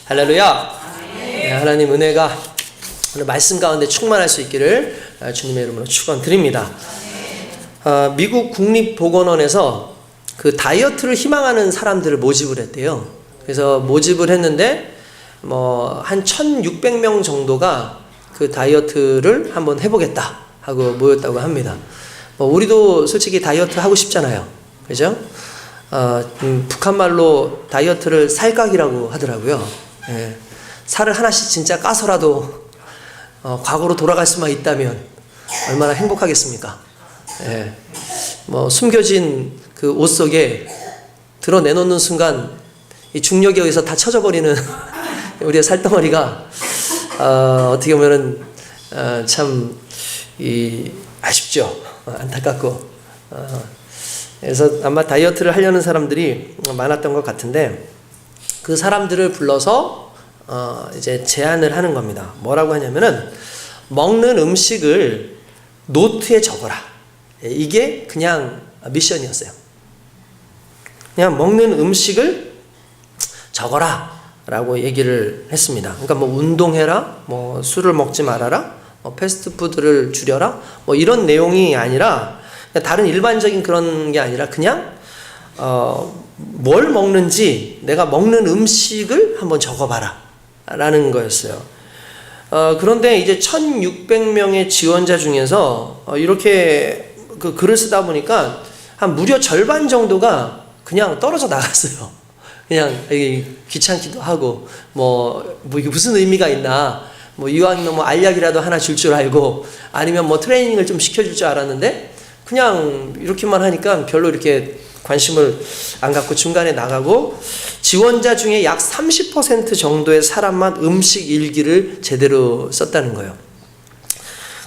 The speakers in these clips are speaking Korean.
할렐루야. 네, 하나님 은혜가 오늘 말씀 가운데 충만할 수 있기를 주님의 이름으로 축원드립니다. 미국 국립보건원에서 그 다이어트를 희망하는 사람들을 모집을 했대요. 그래서 모집을 했는데 한 1600명 정도가 그 다이어트를 한번 해보겠다 하고 모였다고 합니다. 우리도 솔직히 다이어트 하고 싶잖아요. 그죠? 북한 말로 다이어트를 살각이라고 하더라고요. 예, 살을 하나씩 진짜 까서라도 과거로 돌아갈 수만 있다면 얼마나 행복하겠습니까? 예, 숨겨진 그 옷 속에 드러내놓는 순간 이 중력에 의해서 다 쳐져버리는 우리의 살덩어리가 어떻게 보면은 참 아쉽죠. 안타깝고. 그래서 아마 다이어트를 하려는 사람들이 많았던 것 같은데 그 사람들을 불러서 이제 제안을 하는 겁니다. 뭐라고 하냐면은 먹는 음식을 노트에 적어라. 이게 그냥 미션이었어요. 그냥 먹는 음식을 적어라 라고 얘기를 했습니다. 그러니까 운동해라, 술을 먹지 말아라, 패스트푸드를 줄여라, 이런 내용이 아니라 다른 일반적인 그런 게 아니라 그냥 뭘 먹는지 내가 먹는 음식을 한번 적어봐라 라는 거였어요. 그런데 이제 1600명의 지원자 중에서 이렇게 그 글을 쓰다 보니까 한 무려 절반 정도가 그냥 떨어져 나갔어요. 그냥 귀찮기도 하고 이게 무슨 의미가 있나, 이왕이면 알약이라도 하나 줄 알고 아니면 트레이닝을 좀 시켜줄 줄 알았는데 그냥 이렇게만 하니까 별로 이렇게 관심을 안 갖고 중간에 나가고, 지원자 중에 약 30% 정도의 사람만 음식 일기를 제대로 썼다는 거예요.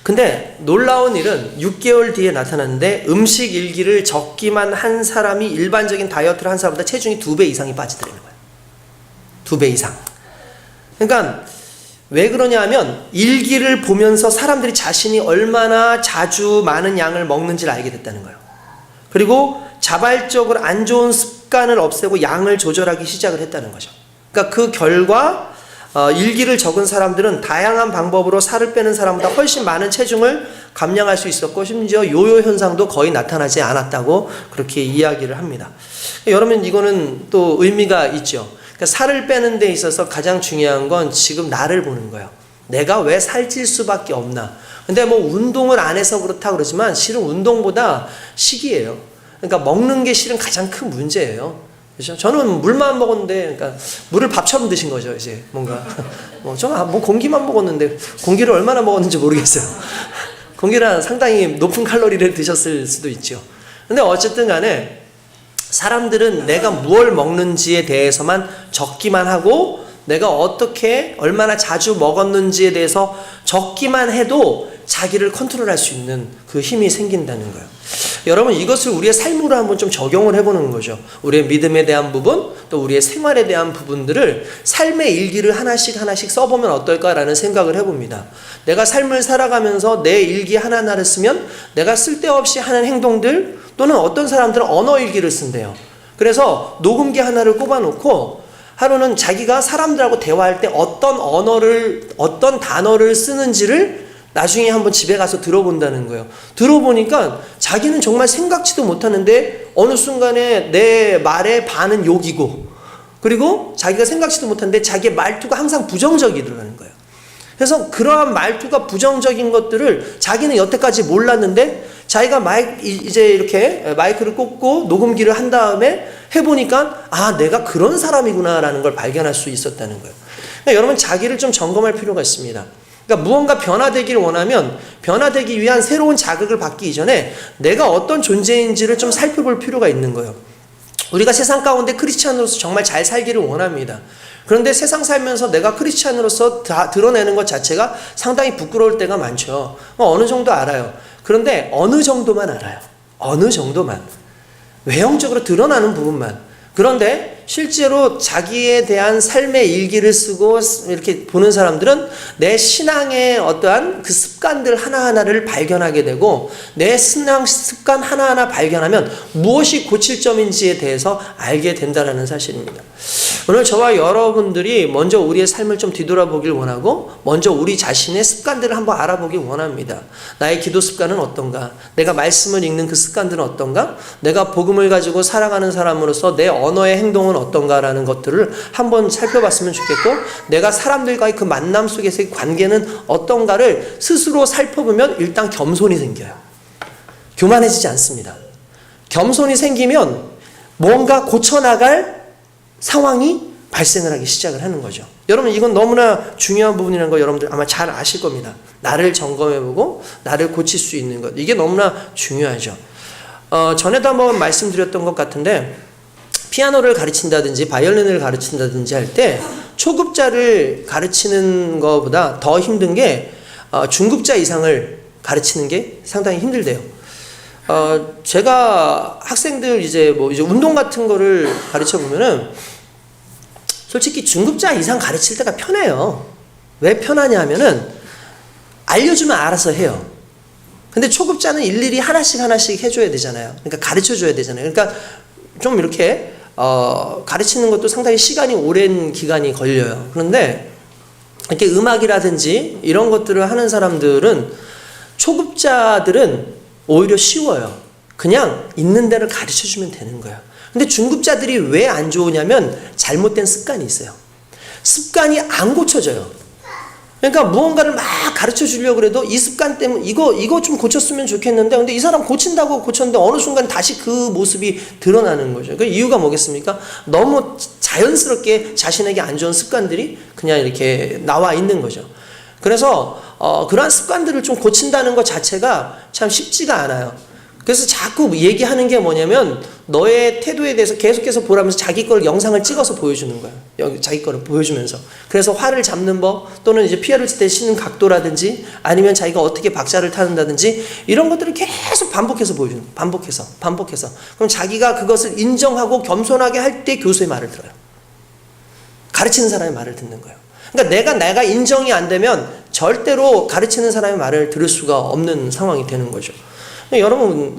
근데 놀라운 일은 6개월 뒤에 나타났는데 음식 일기를 적기만 한 사람이 일반적인 다이어트를 한 사람보다 체중이 2배 이상이 빠지더라는 거예요. 2배 이상. 그러니까 왜 그러냐 하면 일기를 보면서 사람들이 자신이 얼마나 자주 많은 양을 먹는지를 알게 됐다는 거예요. 그리고 자발적으로 안 좋은 습관을 없애고 양을 조절하기 시작을 했다는 거죠. 그러니까 그 결과 일기를 적은 사람들은 다양한 방법으로 살을 빼는 사람보다 훨씬 많은 체중을 감량할 수 있었고 심지어 요요 현상도 거의 나타나지 않았다고 그렇게 이야기를 합니다. 여러분, 이거는 또 의미가 있죠. 그러니까 살을 빼는 데 있어서 가장 중요한 건 지금 나를 보는 거예요. 내가 왜 살찔 수밖에 없나. 근데 운동을 안 해서 그렇다 그러지만 실은 운동보다 식이에요. 그러니까 먹는 게 실은 가장 큰 문제예요. 그렇죠? 저는 물만 먹었는데, 그러니까 물을 밥처럼 드신 거죠. 이제 뭔가 저는 공기만 먹었는데 공기를 얼마나 먹었는지 모르겠어요. 공기는 상당히 높은 칼로리를 드셨을 수도 있죠. 근데 어쨌든 간에 사람들은 내가 무엇을 먹는지에 대해서만 적기만 하고 내가 어떻게 얼마나 자주 먹었는지에 대해서 적기만 해도 자기를 컨트롤할 수 있는 그 힘이 생긴다는 거예요. 여러분, 이것을 우리의 삶으로 한번 좀 적용을 해보는 거죠. 우리의 믿음에 대한 부분, 또 우리의 생활에 대한 부분들을 삶의 일기를 하나씩 써보면 어떨까라는 생각을 해봅니다. 내가 삶을 살아가면서 내 일기 하나하나를 쓰면 내가 쓸데없이 하는 행동들, 또는 어떤 사람들은 언어 일기를 쓴대요. 그래서 녹음기 하나를 꼽아놓고 하루는 자기가 사람들하고 대화할 때 어떤 단어를 쓰는지를 나중에 한번 집에 가서 들어본다는 거예요. 들어보니까 자기는 정말 생각지도 못하는데 어느 순간에 내 말의 반은 욕이고, 그리고 자기가 생각지도 못하는데 자기의 말투가 항상 부정적이더라는 거예요. 그래서 그러한 말투가 부정적인 것들을 자기는 여태까지 몰랐는데 자기가 이제 이렇게 마이크를 꽂고 녹음기를 한 다음에 해보니까 내가 그런 사람이구나라는 걸 발견할 수 있었다는 거예요. 그러니까 여러분, 자기를 좀 점검할 필요가 있습니다. 그러니까 무언가 변화되기를 원하면 변화되기 위한 새로운 자극을 받기 이전에 내가 어떤 존재인지를 좀 살펴볼 필요가 있는 거예요. 우리가 세상 가운데 크리스찬으로서 정말 잘 살기를 원합니다. 그런데 세상 살면서 내가 크리스찬으로서 다 드러내는 것 자체가 상당히 부끄러울 때가 많죠. 어느 정도 알아요. 그런데 어느 정도만 알아요. 어느 정도만. 외형적으로 드러나는 부분만. 그런데 실제로 자기에 대한 삶의 일기를 쓰고 이렇게 보는 사람들은 내 신앙의 어떠한 그 습관들 하나하나를 발견하게 되고 내 신앙 습관 하나하나 발견하면 무엇이 고칠 점인지에 대해서 알게 된다는 사실입니다. 오늘 저와 여러분들이 먼저 우리의 삶을 좀 뒤돌아보길 원하고 먼저 우리 자신의 습관들을 한번 알아보길 원합니다. 나의 기도 습관은 어떤가? 내가 말씀을 읽는 그 습관들은 어떤가? 내가 복음을 가지고 살아가는 사람으로서 내 언어의 행동은 어떤가라는 것들을 한번 살펴봤으면 좋겠고 내가 사람들과의 그 만남 속에서의 관계는 어떤가를 스스로 살펴보면 일단 겸손이 생겨요. 교만해지지 않습니다. 겸손이 생기면 뭔가 고쳐나갈 상황이 발생을 하기 시작을 하는 거죠. 여러분 이건 너무나 중요한 부분이라는 거 여러분들 아마 잘 아실 겁니다. 나를 점검해보고 나를 고칠 수 있는 것 이게 너무나 중요하죠. 전에도 한번 말씀드렸던 것 같은데 피아노를 가르친다든지 바이올린을 가르친다든지 할 때 초급자를 가르치는 것보다 더 힘든 게 중급자 이상을 가르치는 게 상당히 힘들대요. 제가 학생들 이제 운동 같은 거를 가르쳐 보면은 솔직히 중급자 이상 가르칠 때가 편해요. 왜 편하냐 하면은 알려주면 알아서 해요. 근데 초급자는 일일이 하나씩 해줘야 되잖아요. 그러니까 가르쳐 줘야 되잖아요. 그러니까 좀 이렇게 가르치는 것도 상당히 시간이 오랜 기간이 걸려요. 그런데 이렇게 음악이라든지 이런 것들을 하는 사람들은 초급자들은 오히려 쉬워요. 그냥 있는 대로 가르쳐 주면 되는 거예요. 근데 중급자들이 왜 안 좋으냐면 잘못된 습관이 있어요. 습관이 안 고쳐져요. 그러니까 무언가를 막 가르쳐 주려고 그래도 이 습관 때문에 이거 좀 고쳤으면 좋겠는데 근데 이 사람 고친다고 고쳤는데 어느 순간 다시 그 모습이 드러나는 거죠. 그 이유가 뭐겠습니까? 너무 자연스럽게 자신에게 안 좋은 습관들이 그냥 이렇게 나와 있는 거죠. 그래서 그러한 습관들을 좀 고친다는 것 자체가 참 쉽지가 않아요. 그래서 자꾸 얘기하는 게 뭐냐면 너의 태도에 대해서 계속해서 보라면서 자기 걸 영상을 찍어서 보여주는 거예요. 자기 거를 보여주면서. 그래서 화를 잡는 법 또는 이제 피아를 칠 때 치는 각도라든지 아니면 자기가 어떻게 박자를 타는다든지 이런 것들을 계속 반복해서 보여주는 거예요. 반복해서. 그럼 자기가 그것을 인정하고 겸손하게 할 때 교수의 말을 들어요. 가르치는 사람의 말을 듣는 거예요. 그러니까 내가 인정이 안 되면 절대로 가르치는 사람의 말을 들을 수가 없는 상황이 되는 거죠. 여러분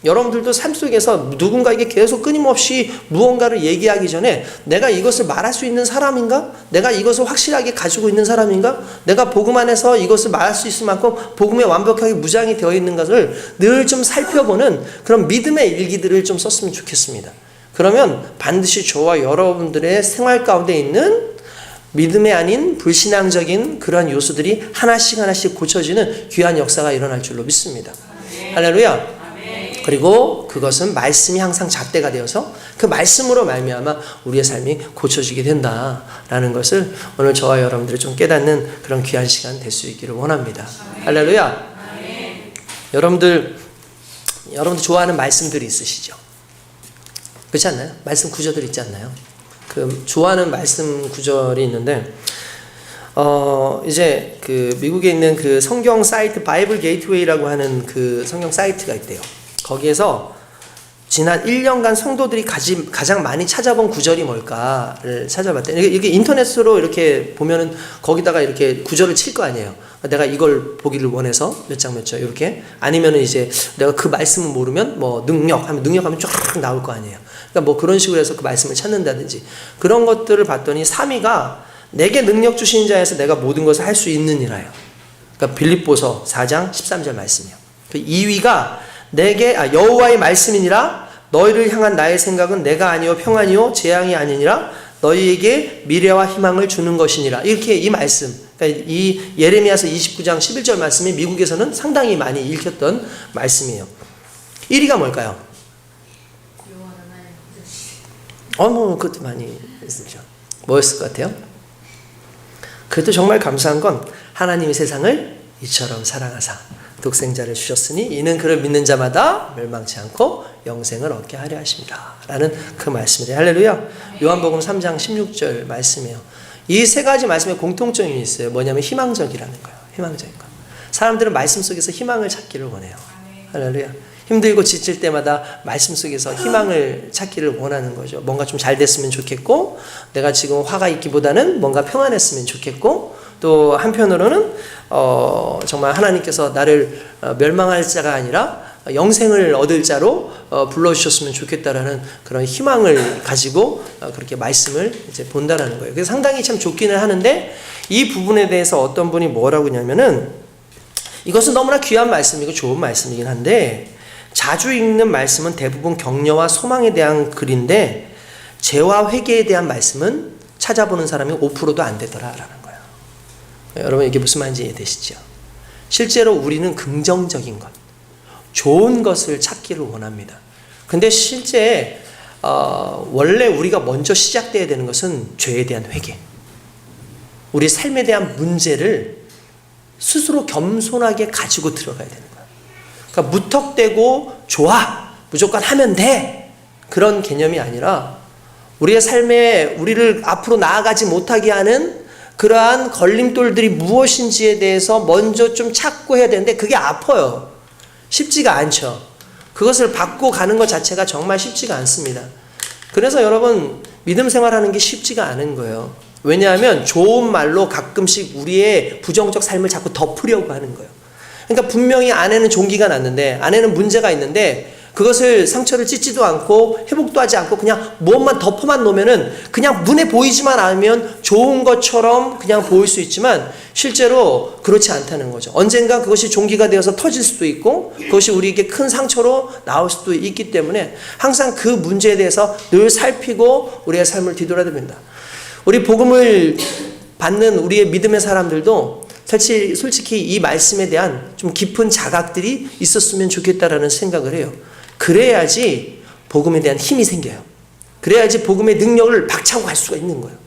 여러분들도 삶 속에서 누군가에게 계속 끊임없이 무언가를 얘기하기 전에 내가 이것을 말할 수 있는 사람인가? 내가 이것을 확실하게 가지고 있는 사람인가? 내가 복음 안에서 이것을 말할 수 있을 만큼 복음에 완벽하게 무장이 되어 있는 것을 늘 좀 살펴보는 그런 믿음의 일기들을 좀 썼으면 좋겠습니다. 그러면 반드시 저와 여러분들의 생활 가운데 있는 믿음이 아닌 불신앙적인 그러한 요소들이 하나씩 고쳐지는 귀한 역사가 일어날 줄로 믿습니다. 할렐루야. 그리고 그것은 말씀이 항상 잣대가 되어서 그 말씀으로 말미암아 우리의 삶이 고쳐지게 된다라는 것을 오늘 저와 여러분들이 좀 깨닫는 그런 귀한 시간 될 수 있기를 원합니다. 할렐루야. 여러분들 좋아하는 말씀들이 있으시죠? 그렇지 않나요? 말씀 구절들 있지 않나요? 그 좋아하는 말씀 구절이 있는데 이제 그 미국에 있는 그 성경 사이트 바이블 게이트웨이라고 하는 그 성경 사이트가 있대요. 거기에서 지난 1년간 성도들이 가장 많이 찾아본 구절이 뭘까를 찾아봤대요. 이게 인터넷으로 이렇게 보면은 거기다가 이렇게 구절을 칠 거 아니에요. 내가 이걸 보기를 원해서 몇 장 이렇게 아니면은 이제 내가 그 말씀을 모르면 뭐 능력하면 쫙 나올 거 아니에요. 그러니까 뭐 그런 식으로 해서 그 말씀을 찾는다든지 그런 것들을 봤더니 3위가 내게 능력 주신 자에서 내가 모든 것을 할 수 있느니라요. 그러니까 빌립보서 4장 13절 말씀이요. 그 2위가 여호와의 말씀이니라 너희를 향한 나의 생각은 내가 아니요 평안이요 재앙이 아니니라 너희에게 미래와 희망을 주는 것이니라. 이렇게 이 말씀, 그러니까 이 예레미야서 29장 11절 말씀이 미국에서는 상당히 많이 읽혔던 말씀이에요. 1위가 뭘까요? 그것도 많이 했죠. 뭐였을 것 같아요? 그래도 정말 감사한 건 하나님이 세상을 이처럼 사랑하사 독생자를 주셨으니 이는 그를 믿는 자마다 멸망치 않고 영생을 얻게 하려 하십니다. 라는 그 말씀이래요. 할렐루야. 요한복음 3장 16절 말씀이에요. 이 세 가지 말씀에 공통점이 있어요. 뭐냐면 희망적이라는 거예요. 희망적인 거. 사람들은 말씀 속에서 희망을 찾기를 원해요. 할렐루야. 힘들고 지칠 때마다 말씀 속에서 희망을 찾기를 원하는 거죠. 뭔가 좀 잘 됐으면 좋겠고, 내가 지금 화가 있기보다는 뭔가 평안했으면 좋겠고, 또 한편으로는 정말 하나님께서 나를 멸망할 자가 아니라 영생을 얻을 자로 불러주셨으면 좋겠다라는 그런 희망을 가지고 그렇게 말씀을 이제 본다라는 거예요. 그래서 상당히 참 좋기는 하는데, 이 부분에 대해서 어떤 분이 뭐라고 하냐면은, 이것은 너무나 귀한 말씀이고 좋은 말씀이긴 한데, 자주 읽는 말씀은 대부분 격려와 소망에 대한 글인데 죄와 회개에 대한 말씀은 찾아보는 사람이 5%도 안 되더라라는 거예요. 여러분, 이게 무슨 말인지 이해되시죠? 실제로 우리는 긍정적인 것, 좋은 것을 찾기를 원합니다. 근데 실제 원래 우리가 먼저 시작돼야 되는 것은 죄에 대한 회개, 우리 삶에 대한 문제를 스스로 겸손하게 가지고 들어가야 되는 거예요. 그러니까 무턱대고 좋아, 무조건 하면 돼, 그런 개념이 아니라 우리의 삶에 우리를 앞으로 나아가지 못하게 하는 그러한 걸림돌들이 무엇인지에 대해서 먼저 좀 찾고 해야 되는데, 그게 아파요. 쉽지가 않죠. 그것을 받고 가는 것 자체가 정말 쉽지가 않습니다. 그래서 여러분, 믿음 생활하는 게 쉽지가 않은 거예요. 왜냐하면 좋은 말로 가끔씩 우리의 부정적 삶을 자꾸 덮으려고 하는 거예요. 그러니까 분명히 안에는 종기가 났는데, 안에는 문제가 있는데, 그것을 상처를 찢지도 않고 회복도 하지 않고 그냥 무엇만 덮어만 놓으면은 그냥 눈에 보이지만 않으면 좋은 것처럼 그냥 보일 수 있지만 실제로 그렇지 않다는 거죠. 언젠가 그것이 종기가 되어서 터질 수도 있고 그것이 우리에게 큰 상처로 나올 수도 있기 때문에 항상 그 문제에 대해서 늘 살피고 우리의 삶을 뒤돌아야 됩니다. 우리 복음을 받는 우리의 믿음의 사람들도 솔직히 이 말씀에 대한 좀 깊은 자각들이 있었으면 좋겠다라는 생각을 해요. 그래야지 복음에 대한 힘이 생겨요. 그래야지 복음의 능력을 박차고 갈 수가 있는 거예요.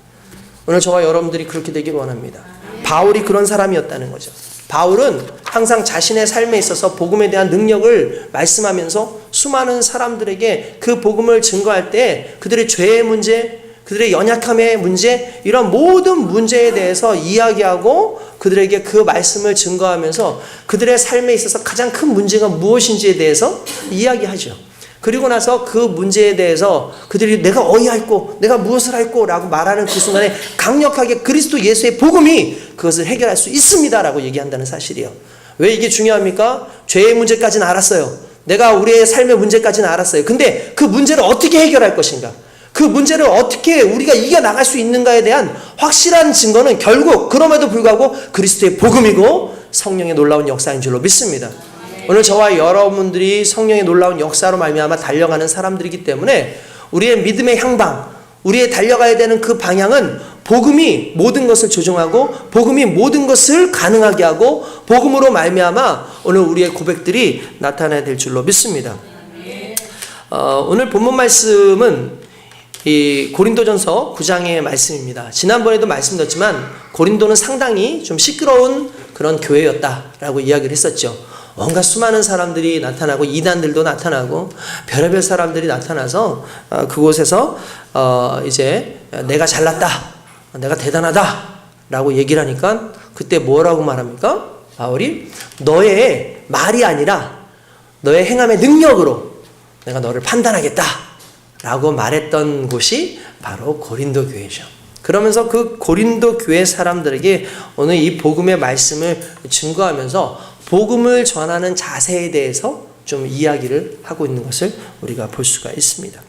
오늘 저와 여러분들이 그렇게 되기를 원합니다. 바울이 그런 사람이었다는 거죠. 바울은 항상 자신의 삶에 있어서 복음에 대한 능력을 말씀하면서 수많은 사람들에게 그 복음을 증거할 때 그들의 죄의 문제, 그들의 연약함의 문제, 이런 모든 문제에 대해서 이야기하고 그들에게 그 말씀을 증거하면서 그들의 삶에 있어서 가장 큰 문제가 무엇인지에 대해서 이야기하죠. 그리고 나서 그 문제에 대해서 그들이 내가 어이할꼬, 내가 무엇을 할꼬 라고 말하는 그 순간에 강력하게 그리스도 예수의 복음이 그것을 해결할 수 있습니다 라고 얘기한다는 사실이에요. 왜 이게 중요합니까? 죄의 문제까지는 알았어요. 내가 우리의 삶의 문제까지는 알았어요. 근데 그 문제를 어떻게 해결할 것인가? 그 문제를 어떻게 우리가 이겨나갈 수 있는가에 대한 확실한 증거는 결국 그럼에도 불구하고 그리스도의 복음이고 성령의 놀라운 역사인 줄로 믿습니다. 오늘 저와 여러분들이 성령의 놀라운 역사로 말미암아 달려가는 사람들이기 때문에 우리의 믿음의 향방, 우리의 달려가야 되는 그 방향은 복음이 모든 것을 조정하고 복음이 모든 것을 가능하게 하고 복음으로 말미암아 오늘 우리의 고백들이 나타나야 될 줄로 믿습니다. 오늘 본문 말씀은 이 고린도전서 9장의 말씀입니다. 지난번에도 말씀드렸지만 고린도는 상당히 좀 시끄러운 그런 교회였다라고 이야기를 했었죠. 온갖 수많은 사람들이 나타나고 이단들도 나타나고 별의별 사람들이 나타나서 그곳에서 이제 내가 잘났다, 내가 대단하다 라고 얘기를 하니까 그때 뭐라고 말합니까? 바울이 너의 말이 아니라 너의 행함의 능력으로 내가 너를 판단하겠다 라고 말했던 곳이 바로 고린도 교회죠. 그러면서 그 고린도 교회 사람들에게 오늘 이 복음의 말씀을 증거하면서 복음을 전하는 자세에 대해서 좀 이야기를 하고 있는 것을 우리가 볼 수가 있습니다.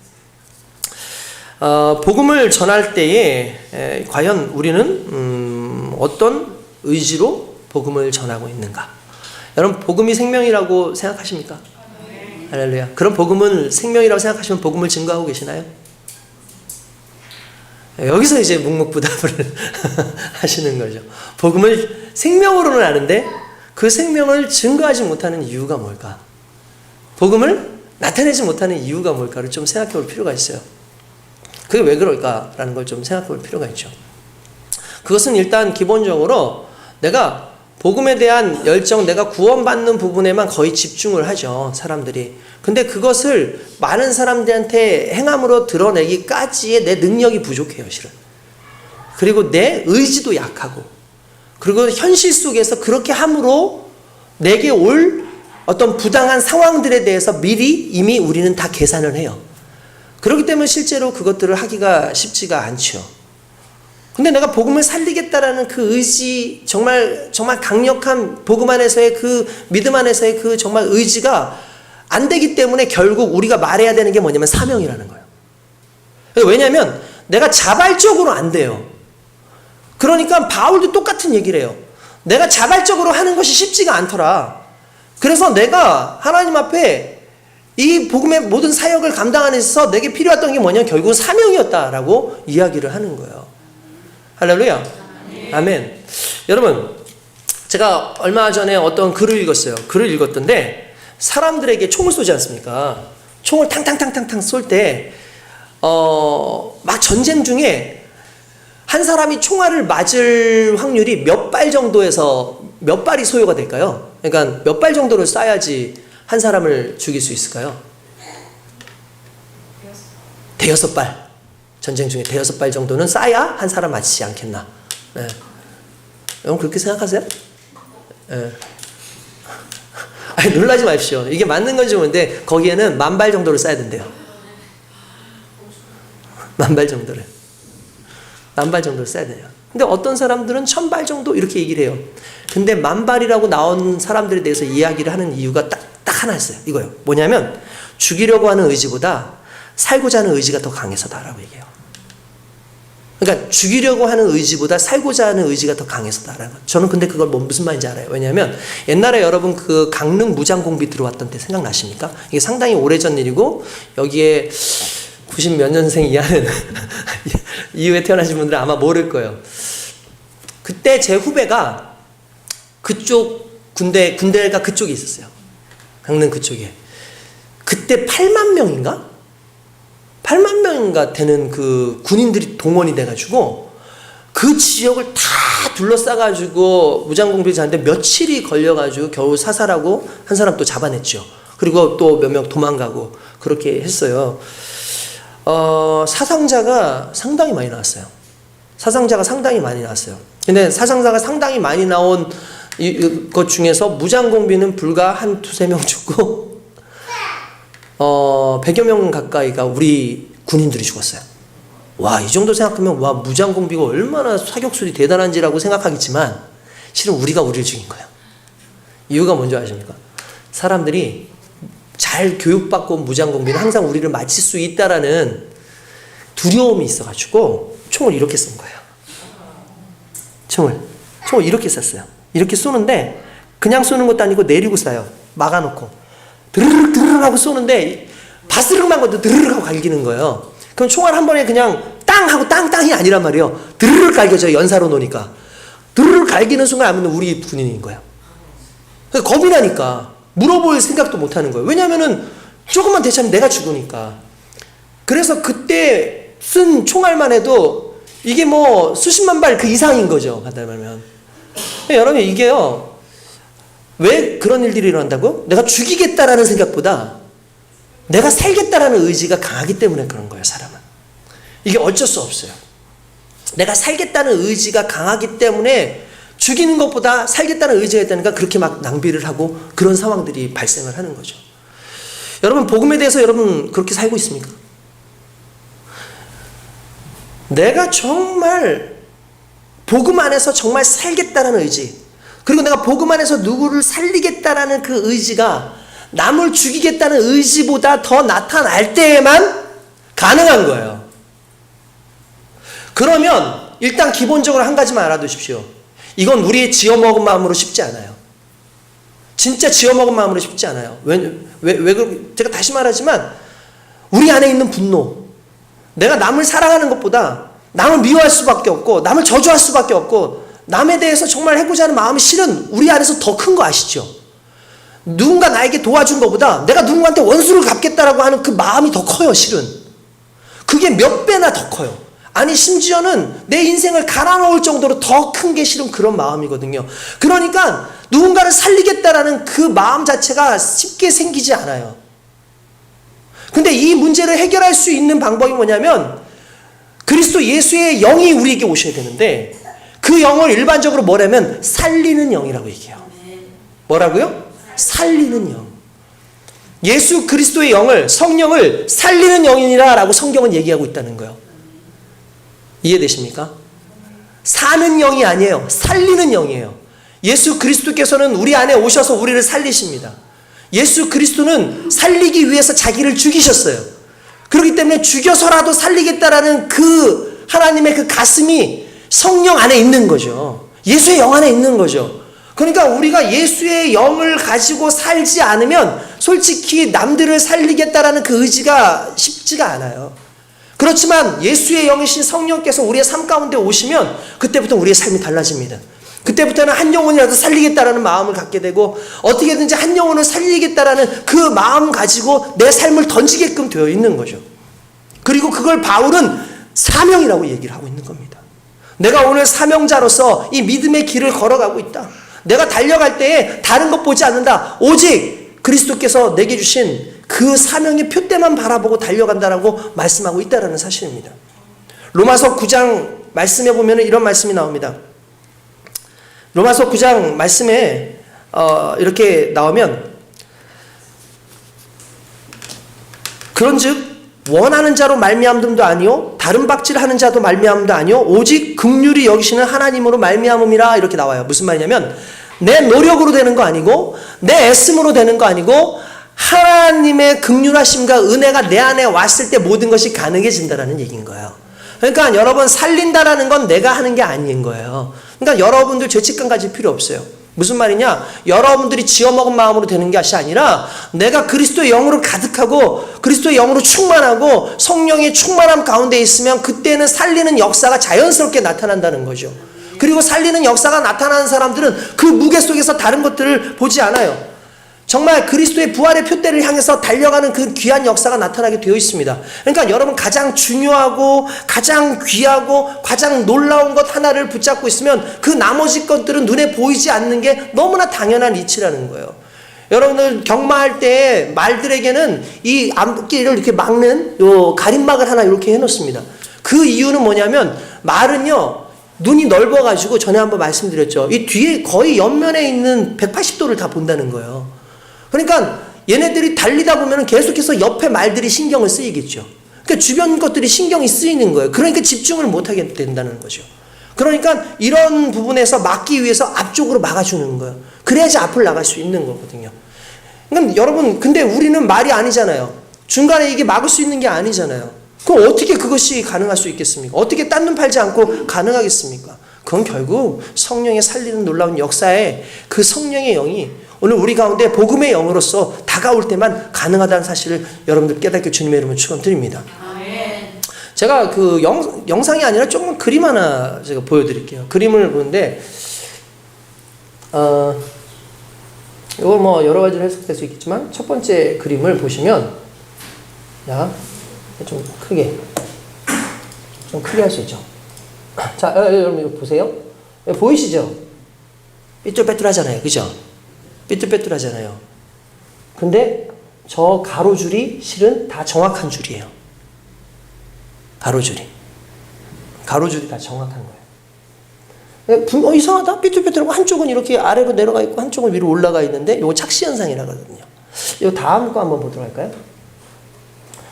복음을 전할 때에 과연 우리는 어떤 의지로 복음을 전하고 있는가? 여러분, 복음이 생명이라고 생각하십니까? 할렐루야. 그럼 복음은 생명이라고 생각하시면 복음을 증거하고 계시나요? 여기서 이제 묵묵부답을 하시는 거죠. 복음을 생명으로는 아는데 그 생명을 증거하지 못하는 이유가 뭘까? 복음을 나타내지 못하는 이유가 뭘까를 좀 생각해 볼 필요가 있어요. 그게 왜 그럴까라는 걸 좀 생각해 볼 필요가 있죠. 그것은 일단 기본적으로 내가 복음에 대한 열정, 내가 구원받는 부분에만 거의 집중을 하죠, 사람들이. 근데 그것을 많은 사람들한테 행함으로 드러내기까지의 내 능력이 부족해요, 실은. 그리고 내 의지도 약하고, 그리고 현실 속에서 그렇게 함으로 내게 올 어떤 부당한 상황들에 대해서 미리 이미 우리는 다 계산을 해요. 그렇기 때문에 실제로 그것들을 하기가 쉽지가 않죠. 근데 내가 복음을 살리겠다라는 그 의지, 정말 강력한 복음 안에서의 그 믿음 안에서의 그 정말 의지가 안 되기 때문에 결국 우리가 말해야 되는 게 뭐냐면 사명이라는 거예요. 왜냐하면 내가 자발적으로 안 돼요. 그러니까 바울도 똑같은 얘기를 해요. 내가 자발적으로 하는 것이 쉽지가 않더라. 그래서 내가 하나님 앞에 이 복음의 모든 사역을 감당하는 데 있어서 내게 필요했던 게 뭐냐면 결국은 사명이었다라고 이야기를 하는 거예요. 할렐루야. 아멘. 여러분, 제가 얼마 전에 어떤 글을 읽었어요. 글을 읽었던데 사람들에게 총을 쏘지 않습니까? 총을 탕탕탕탕탕 쏠 때 막 전쟁 중에 한 사람이 총알을 맞을 확률이 몇 발 정도에서 몇 발이 소요가 될까요? 그러니까 몇 발 정도를 쏴야지 한 사람을 죽일 수 있을까요? 대여섯 발. 전쟁 중에 대여섯 발 정도는 쏴야 한 사람 맞지 않겠나. 네. 여러분 그렇게 생각하세요? 네. 아니, 놀라지 마십시오. 이게 맞는 건지 모르는데 거기에는 10,000발 정도를 쏴야 된대요. 10,000발 정도를. 10,000발 정도를 쏴야 돼요. 근데 어떤 사람들은 1,000발 정도 이렇게 얘기를 해요. 근데 10,000발이라고 나온 사람들에 대해서 이야기를 하는 이유가 딱 하나 있어요. 이거요. 뭐냐면 죽이려고 하는 의지보다 살고자 하는 의지가 더 강해서다라고 얘기해요. 그러니까 죽이려고 하는 의지보다 살고자 하는 의지가 더 강해서다라는 거. 저는 근데 그걸 무슨 말인지 알아요. 왜냐하면 옛날에 여러분 그 강릉 무장공비 들어왔던 때 생각나십니까? 이게 상당히 오래전 일이고 여기에 90 몇 년생 이하는 이후에 태어나신 분들은 아마 모를 거예요. 그때 제 후배가 그쪽 군대가 그쪽에 있었어요. 강릉 그쪽에. 그때 8만 명인가? 8만 명인가 되는 그 군인들이 동원이 돼가지고 그 지역을 다 둘러싸가지고 무장공비를 하는데 며칠이 걸려가지고 겨우 사살하고 한 사람 또 잡아냈죠. 그리고 또 몇 명 도망가고 그렇게 했어요. 사상자가 상당히 많이 나왔어요. 사상자가 상당히 많이 나왔어요. 근데 사상자가 상당히 많이 나온 것 중에서 무장공비는 불과 한 2-3명 죽고 100여 명 가까이가 우리 군인들이 죽었어요. 와, 이 정도 생각하면 와, 무장공비가 얼마나 사격술이 대단한지라고 생각하겠지만 실은 우리가 우리를 죽인 거예요. 이유가 뭔지 아십니까? 사람들이 잘 교육받고 온 무장공비는 항상 우리를 맞힐 수 있다라는 두려움이 있어가지고 총을 이렇게 쏜 거예요. 총을 이렇게 쐈어요. 이렇게 쏘는데 그냥 쏘는 것도 아니고 내리고 쏴요. 막아놓고 드르륵 드르륵 하고 쏘는데 바스르륵만 것도 드르륵 하고 갈기는 거예요. 그럼 총알 한 번에 그냥 땅 하고 땅땅이 아니란 말이에요. 드르륵 갈겨져요. 연사로 놓으니까 드르륵 갈기는 순간 아무튼 우리 군인인 거예요. 겁이 나니까 물어볼 생각도 못 하는 거예요. 왜냐면은 조금만 대차면 내가 죽으니까. 그래서 그때 쓴 총알만 해도 이게 뭐 수십만 발 그 이상인 거죠. 간단하면. 여러분 이게요. 왜 그런 일들이 일어난다고? 내가 죽이겠다라는 생각보다 내가 살겠다라는 의지가 강하기 때문에 그런 거예요. 사람은. 이게 어쩔 수 없어요. 내가 살겠다는 의지가 강하기 때문에 죽이는 것보다 살겠다는 의지가 있다니까 그렇게 막 낭비를 하고 그런 상황들이 발생을 하는 거죠. 여러분 복음에 대해서 여러분 그렇게 살고 있습니까? 내가 정말 복음 안에서 정말 살겠다는 의지, 그리고 내가 복음 안에서 누구를 살리겠다라는 그 의지가 남을 죽이겠다는 의지보다 더 나타날 때에만 가능한 거예요. 그러면 일단 기본적으로 한 가지만 알아두십시오. 이건 우리의 지어먹은 마음으로 쉽지 않아요. 진짜 지어먹은 마음으로 쉽지 않아요. 제가 다시 말하지만 우리 안에 있는 분노, 내가 남을 사랑하는 것보다 남을 미워할 수밖에 없고 남을 저주할 수밖에 없고 남에 대해서 정말 해고자 하는 마음이 실은 우리 안에서 더 큰 거 아시죠? 누군가 나에게 도와준 것보다 내가 누군가한테 원수를 갚겠다라고 하는 그 마음이 더 커요. 실은 그게 몇 배나 더 커요. 아니 심지어는 내 인생을 갈아넣을 정도로 더 큰 게 실은 그런 마음이거든요. 그러니까 누군가를 살리겠다라는 그 마음 자체가 쉽게 생기지 않아요. 근데 이 문제를 해결할 수 있는 방법이 뭐냐면 그리스도 예수의 영이 우리에게 오셔야 되는데 그 영을 일반적으로 뭐라면 살리는 영이라고 얘기해요. 뭐라고요? 살리는 영. 예수 그리스도의 영을, 성령을 살리는 영이니라 라고 성경은 얘기하고 있다는 거예요. 이해되십니까? 사는 영이 아니에요. 살리는 영이에요. 예수 그리스도께서는 우리 안에 오셔서 우리를 살리십니다. 예수 그리스도는 살리기 위해서 자기를 죽이셨어요. 그렇기 때문에 죽여서라도 살리겠다라는 그 하나님의 그 가슴이 성령 안에 있는 거죠. 예수의 영 안에 있는 거죠. 그러니까 우리가 예수의 영을 가지고 살지 않으면 솔직히 남들을 살리겠다라는 그 의지가 쉽지가 않아요. 그렇지만 예수의 영이신 성령께서 우리의 삶 가운데 오시면 그때부터 우리의 삶이 달라집니다. 그때부터는 한 영혼이라도 살리겠다라는 마음을 갖게 되고 어떻게든지 한 영혼을 살리겠다라는 그 마음 가지고 내 삶을 던지게끔 되어 있는 거죠. 그리고 그걸 바울은 사명이라고 얘기를 하고 있는 겁니다. 내가 오늘 사명자로서 이 믿음의 길을 걸어가고 있다. 내가 달려갈 때에 다른 것 보지 않는다. 오직 그리스도께서 내게 주신 그 사명의 표대만 바라보고 달려간다라고 말씀하고 있다라는 사실입니다. 로마서 9장 말씀에 보면 이런 말씀이 나옵니다. 로마서 9장 말씀에 이렇게 나오면 그런즉 원하는 자로 말미암음도 아니요 다른 박질하는 자도 말미암음도 아니요 오직 긍휼히 여기시는 하나님으로 말미암음이라 이렇게 나와요. 무슨 말이냐면 내 노력으로 되는 거 아니고 내 애씀으로 되는 거 아니고 하나님의 긍휼하심과 은혜가 내 안에 왔을 때 모든 것이 가능해진다라는 얘기인 거예요. 그러니까 여러분 살린다라는 건 내가 하는 게 아닌 거예요. 그러니까 여러분들 죄책감 가질 필요 없어요. 무슨 말이냐? 여러분들이 지어먹은 마음으로 되는 것이 아니라 내가 그리스도의 영으로 가득하고 그리스도의 영으로 충만하고 성령의 충만함 가운데 있으면 그때는 살리는 역사가 자연스럽게 나타난다는 거죠. 그리고 살리는 역사가 나타나는 사람들은 그 무게 속에서 다른 것들을 보지 않아요. 정말 그리스도의 부활의 표대를 향해서 달려가는 그 귀한 역사가 나타나게 되어 있습니다. 그러니까 여러분 가장 중요하고 가장 귀하고 가장 놀라운 것 하나를 붙잡고 있으면 그 나머지 것들은 눈에 보이지 않는 게 너무나 당연한 이치라는 거예요. 여러분들 경마할 때 말들에게는 이 앞길을 이렇게 막는 요 가림막을 하나 이렇게 해놓습니다. 그 이유는 뭐냐면 말은요 눈이 넓어가지고 전에 한번 말씀드렸죠. 이 뒤에 거의 옆면에 있는 180도를 다 본다는 거예요. 그러니까 얘네들이 달리다 보면 계속해서 옆에 말들이 신경을 쓰이겠죠. 그러니까 주변 것들이 신경이 쓰이는 거예요. 그러니까 집중을 못하게 된다는 거죠. 그러니까 이런 부분에서 막기 위해서 앞쪽으로 막아주는 거예요. 그래야지 앞을 나갈 수 있는 거거든요. 그러니까 여러분 근데 우리는 말이 아니잖아요. 중간에 이게 막을 수 있는 게 아니잖아요. 그럼 어떻게 그것이 가능할 수 있겠습니까? 어떻게 딴 눈 팔지 않고 가능하겠습니까? 그건 결국 성령의 살리는 놀라운 역사에 그 성령의 영이 오늘 우리 가운데 복음의 영으로서 다가올 때만 가능하다는 사실을 여러분들 깨닫게 주님의 이름으로 축원드립니다. 제가 그 영상이 아니라 조금 그림 하나 제가 보여드릴게요. 그림을 보는데 이걸 뭐 여러 가지로 해석될 수 있겠지만 첫 번째 그림을 보시면 좀 크게 할 수 있죠. 자, 여러분 이거 보세요. 보이시죠? 삐뚤빼뚤하잖아요, 그죠? 삐뚤빼뚤하잖아요. 근데 저 가로줄이 실은 다 정확한 줄이에요. 가로줄이 다 정확한 거예요. 이상하다? 삐뚤빼뚤하고 한쪽은 이렇게 아래로 내려가 있고 한쪽은 위로 올라가 있는데 이거 착시 현상이라고 하거든요. 이거 다음 거 한번 보도록 할까요?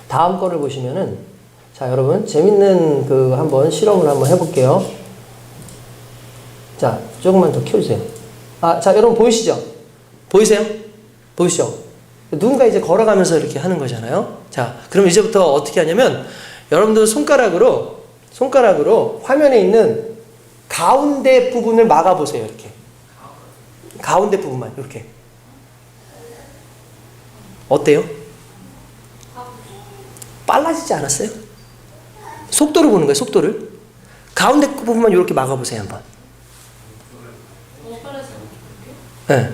다음 거를 보시면은 자 여러분 재밌는 그 한번 실험을 한번 해볼게요. 자 조금만 더 켜주세요. 자 여러분 보이시죠? 보이시죠? 누군가 이제 걸어가면서 이렇게 하는 거잖아요. 자, 그럼 이제부터 어떻게 하냐면 여러분들 손가락으로 화면에 있는 가운데 부분을 막아보세요. 이렇게 가운데 부분만 이렇게. 어때요? 빨라지지 않았어요? 속도를 보는 거예요. 속도를 가운데 부분만 이렇게 막아보세요. 한번. 네.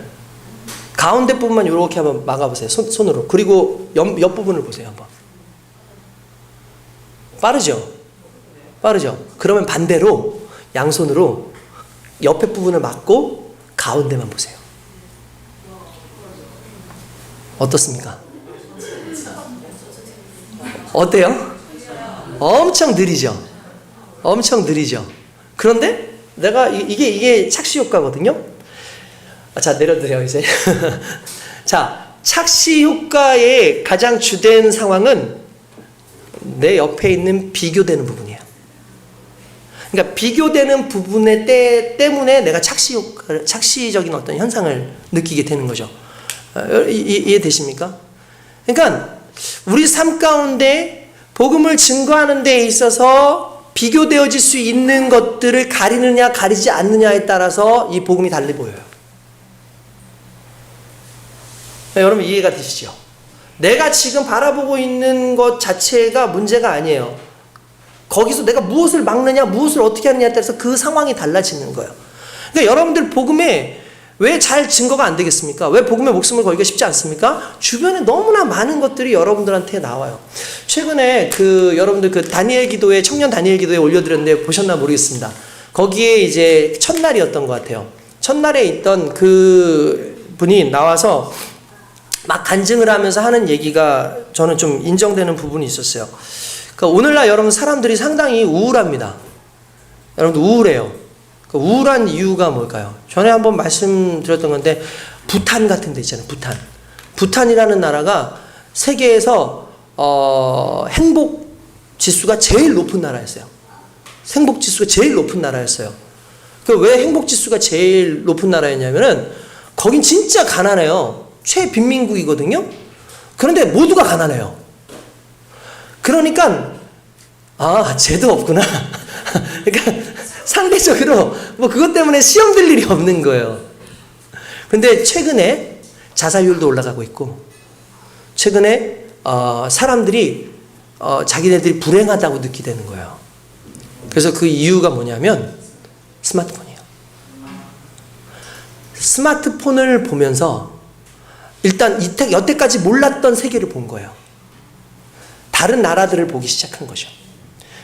가운데 부분만 이렇게 한번 막아보세요. 손으로. 그리고 옆 부분을 보세요. 한번. 빠르죠? 그러면 반대로 양손으로 옆에 부분을 막고 가운데만 보세요. 어떻습니까? 어때요? 엄청 느리죠? 그런데 내가 이게 착시 효과거든요? 자, 내려드세요, 이제. 자, 착시 효과의 가장 주된 상황은 내 옆에 있는 비교되는 부분이에요. 그러니까 비교되는 부분의 때문에 내가 착시적인 어떤 현상을 느끼게 되는 거죠. 이해되십니까? 그러니까 우리 삶 가운데 복음을 증거하는 데 있어서 비교되어질 수 있는 것들을 가리느냐 가리지 않느냐에 따라서 이 복음이 달리 보여요. 여러분 이해가 되시죠? 내가 지금 바라보고 있는 것 자체가 문제가 아니에요. 거기서 내가 무엇을 막느냐, 무엇을 어떻게 하느냐에 따라서 그 상황이 달라지는 거예요. 그러니까 여러분들 복음에 왜 잘 증거가 안 되겠습니까? 왜 복음에 목숨을 걸기가 쉽지 않습니까? 주변에 너무나 많은 것들이 여러분들한테 나와요. 최근에 여러분들 다니엘 기도회, 청년 다니엘 기도회 올려드렸는데 보셨나 모르겠습니다. 거기에 이제 첫날이었던 것 같아요. 첫날에 있던 그 분이 나와서 막 간증을 하면서 하는 얘기가 저는 좀 인정되는 부분이 있었어요. 그러니까 오늘날 여러분 사람들이 상당히 우울합니다. 여러분들 우울해요. 그 우울한 이유가 뭘까요? 전에 한번 말씀드렸던 건데 부탄 같은 데 있잖아요. 부탄이라는 나라가 세계에서 행복 지수가 제일 높은 나라였어요. 행복 지수가 제일 높은 나라였어요. 그 왜 행복 지수가 제일 높은 나라였냐면은 거긴 진짜 가난해요. 최빈민국이거든요. 그런데 모두가 가난해요. 그러니까 죄도 없구나. 그러니까 상대적으로 뭐 그것 때문에 시험 들 일이 없는 거예요. 근데 최근에 자살률도 올라가고 있고 최근에 사람들이 자기네들이 불행하다고 느끼게 되는 거예요. 그래서 그 이유가 뭐냐면 스마트폰이에요. 스마트폰을 보면서 일단 여태까지 몰랐던 세계를 본 거예요. 다른 나라들을 보기 시작한 거죠.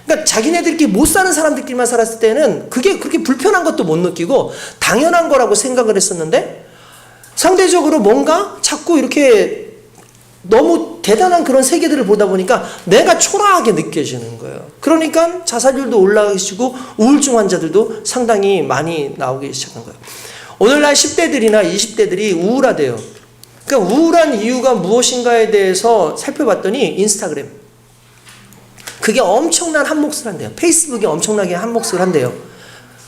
그러니까 자기네들끼리 못 사는 사람들끼리만 살았을 때는 그게 그렇게 불편한 것도 못 느끼고 당연한 거라고 생각을 했었는데 상대적으로 뭔가 자꾸 이렇게 너무 대단한 그런 세계들을 보다 보니까 내가 초라하게 느껴지는 거예요. 그러니까 자살률도 올라가시고 우울증 환자들도 상당히 많이 나오기 시작한 거예요. 오늘날 10대들이나 20대들이 우울하대요. 그러니까 우울한 이유가 무엇인가에 대해서 살펴봤더니 인스타그램. 그게 엄청난 한몫을 한대요. 페이스북이 엄청나게 한몫을 한대요.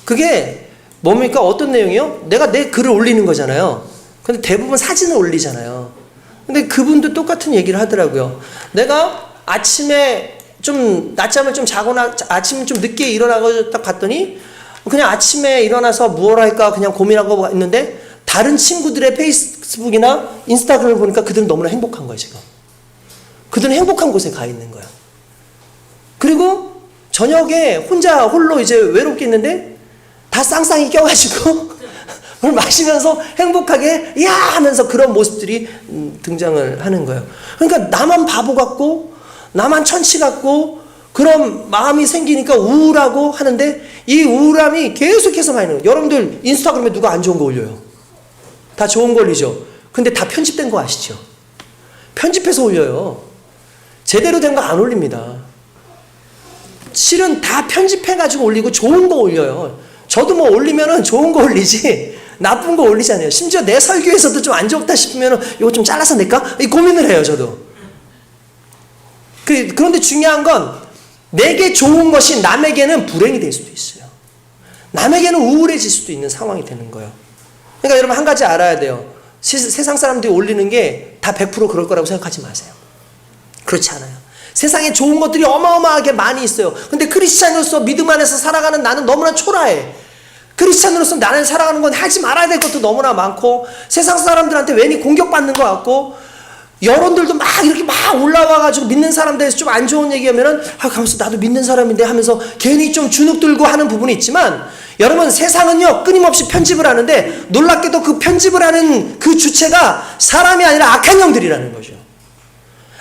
그게 뭡니까? 어떤 내용이요? 내가 내 글을 올리는 거잖아요. 근데 대부분 사진을 올리잖아요. 근데 그분도 똑같은 얘기를 하더라고요. 내가 아침에 좀 낮잠을 좀 자거나 아침 좀 늦게 일어나고 딱 봤더니 그냥 아침에 일어나서 무엇 할까 그냥 고민하고 있는데 다른 친구들의 페이스북이나 인스타그램을 보니까 그들은 너무나 행복한 거예요, 지금. 그들은 행복한 곳에 가 있는 거예요. 그리고 저녁에 홀로 이제 외롭게 있는데 다 쌍쌍이 껴가지고 물 마시면서 행복하게 야 하면서 그런 모습들이 등장을 하는 거예요. 그러니까 나만 바보 같고 나만 천치 같고 그런 마음이 생기니까 우울하고 하는데 이 우울함이 계속해서 많이 나요. 여러분들 인스타그램에 누가 안 좋은 거 올려요? 다 좋은 거 올리죠. 근데 다 편집된 거 아시죠? 편집해서 올려요. 제대로 된 거 안 올립니다. 실은 다 편집해가지고 올리고 좋은 거 올려요. 저도 뭐 올리면은 좋은 거 올리지 나쁜 거 올리잖아요. 심지어 내 설교에서도 좀 안 좋다 싶으면은 이거 좀 잘라서 낼까? 이 고민을 해요, 저도. 그런데 중요한 건 내게 좋은 것이 남에게는 불행이 될 수도 있어요. 남에게는 우울해질 수도 있는 상황이 되는 거예요. 그러니까 여러분 한 가지 알아야 돼요. 세상 사람들이 올리는 게 다 100% 그럴 거라고 생각하지 마세요. 그렇지 않아요. 세상에 좋은 것들이 어마어마하게 많이 있어요. 근데 크리스찬으로서 믿음 안에서 살아가는 나는 너무나 초라해. 크리스찬으로서 나는 살아가는 건 하지 말아야 될 것도 너무나 많고 세상 사람들한테 괜히 공격받는 것 같고 여론들도 막 이렇게 막 올라와가지고 믿는 사람들에서 좀 안 좋은 얘기하면은 가면서 나도 믿는 사람인데 하면서 괜히 좀 주눅 들고 하는 부분이 있지만 여러분 세상은요 끊임없이 편집을 하는데 놀랍게도 그 편집을 하는 그 주체가 사람이 아니라 악한 영들이라는 거죠.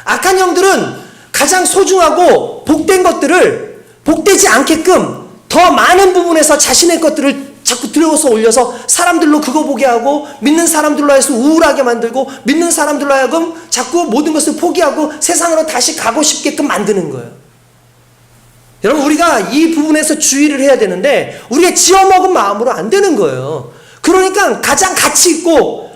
악한 영들은 가장 소중하고 복된 것들을 복되지 않게끔 더 많은 부분에서 자신의 것들을 자꾸 들어서 올려서 사람들로 그거 보게 하고 믿는 사람들로 해서 우울하게 만들고 믿는 사람들로 하여금 자꾸 모든 것을 포기하고 세상으로 다시 가고 싶게끔 만드는 거예요. 여러분 우리가 이 부분에서 주의를 해야 되는데 우리가 지어먹은 마음으로 안 되는 거예요. 그러니까 가장 가치 있고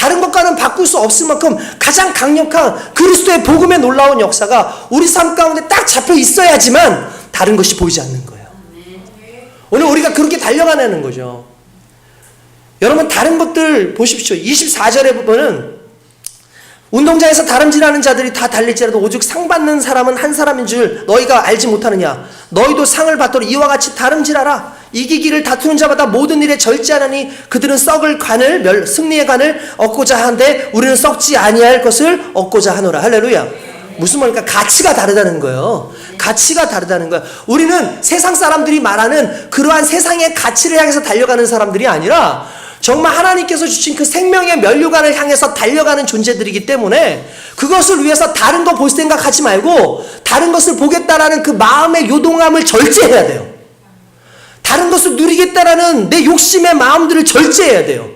다른 것과는 바꿀 수 없을 만큼 가장 강력한 그리스도의 복음의 놀라운 역사가 우리 삶 가운데 딱 잡혀 있어야지만 다른 것이 보이지 않는 거예요. 오늘 우리가 그렇게 달려가는 거죠. 여러분 다른 것들 보십시오. 24절에 보면은 운동장에서 다름질하는 자들이 다 달릴지라도 오직 상 받는 사람은 한 사람인 줄 너희가 알지 못하느냐. 너희도 상을 받도록 이와 같이 다름질하라. 이기기를 다투는 자마다 모든 일에 절제하나니 그들은 썩을 관을 승리의 관을 얻고자 하는데 우리는 썩지 아니할 것을 얻고자 하노라. 할렐루야. 무슨 말입니까? 가치가 다르다는 거예요. 가치가 다르다는 거예요. 우리는 세상 사람들이 말하는 그러한 세상의 가치를 향해서 달려가는 사람들이 아니라 정말 하나님께서 주신 그 생명의 면류관을 향해서 달려가는 존재들이기 때문에 그것을 위해서 다른 거 볼 생각하지 말고 다른 것을 보겠다라는 그 마음의 요동함을 절제해야 돼요. 다른 것을 누리겠다라는 내 욕심의 마음들을 절제해야 돼요.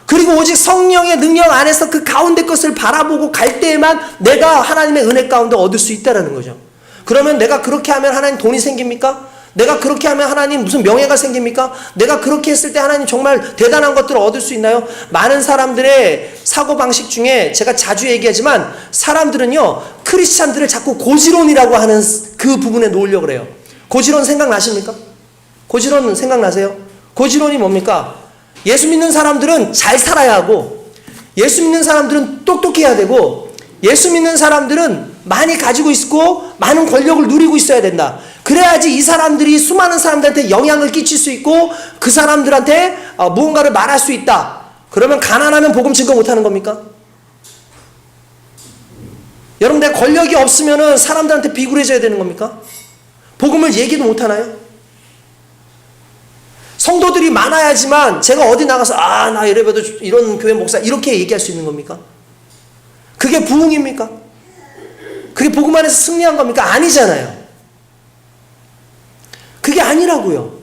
그리고 오직 성령의 능력 안에서 그 가운데 것을 바라보고 갈 때에만 내가 하나님의 은혜 가운데 얻을 수 있다는 거죠. 그러면 내가 그렇게 하면 하나님 돈이 생깁니까? 내가 그렇게 하면 하나님 무슨 명예가 생깁니까? 내가 그렇게 했을 때 하나님 정말 대단한 것들을 얻을 수 있나요? 많은 사람들의 사고방식 중에 제가 자주 얘기하지만 사람들은요 크리스찬들을 자꾸 고지론이라고 하는 그 부분에 놓으려고 그래요. 고지론 생각나십니까? 고지론 생각나세요? 고지론이 뭡니까? 예수 믿는 사람들은 잘 살아야 하고 예수 믿는 사람들은 똑똑해야 되고 예수 믿는 사람들은 많이 가지고 있고 많은 권력을 누리고 있어야 된다. 그래야지 이 사람들이 수많은 사람들한테 영향을 끼칠 수 있고 그 사람들한테 무언가를 말할 수 있다. 그러면 가난하면 복음 증거 못하는 겁니까? 여러분 내가 권력이 없으면 사람들한테 비굴해져야 되는 겁니까? 복음을 얘기도 못하나요? 성도들이 많아야지만 제가 어디 나가서 나 이래봬도 이런 교회 목사 이렇게 얘기할 수 있는 겁니까? 그게 부흥입니까? 그게 복음 안에서 승리한 겁니까? 아니잖아요. 그게 아니라고요.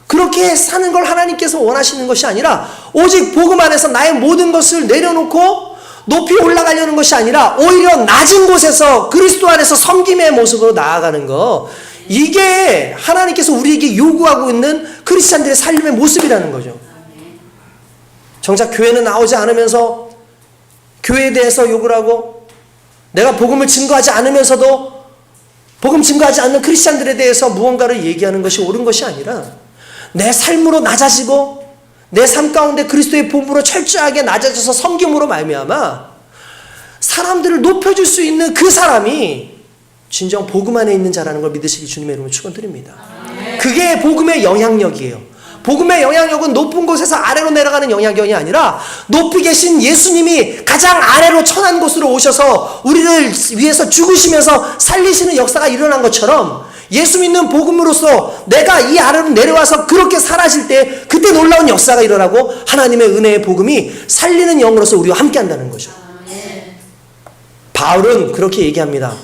그렇게 사는 걸 하나님께서 원하시는 것이 아니라 오직 복음 안에서 나의 모든 것을 내려놓고 높이 올라가려는 것이 아니라 오히려 낮은 곳에서 그리스도 안에서 섬김의 모습으로 나아가는 거, 이게 하나님께서 우리에게 요구하고 있는 크리스찬들의 삶의 모습이라는 거죠. 정작 교회는 나오지 않으면서 교회에 대해서 욕을 하고 내가 복음을 증거하지 않으면서도 복음 증거하지 않는 크리스찬들에 대해서 무언가를 얘기하는 것이 옳은 것이 아니라 내 삶으로 낮아지고 내 삶 가운데 그리스도의 복음으로 철저하게 낮아져서 섬김으로 말미암아 사람들을 높여줄 수 있는 그 사람이 진정 복음 안에 있는 자라는 걸 믿으시기 주님의 이름으로 축원드립니다. 그게 복음의 영향력이에요. 복음의 영향력은 높은 곳에서 아래로 내려가는 영향력이 아니라 높이 계신 예수님이 가장 아래로 천한 곳으로 오셔서 우리를 위해서 죽으시면서 살리시는 역사가 일어난 것처럼 예수 믿는 복음으로서 내가 이 아래로 내려와서 그렇게 사라질 때 그때 놀라운 역사가 일어나고 하나님의 은혜의 복음이 살리는 영으로서 우리와 함께 한다는 거죠. 바울은 그렇게 얘기합니다.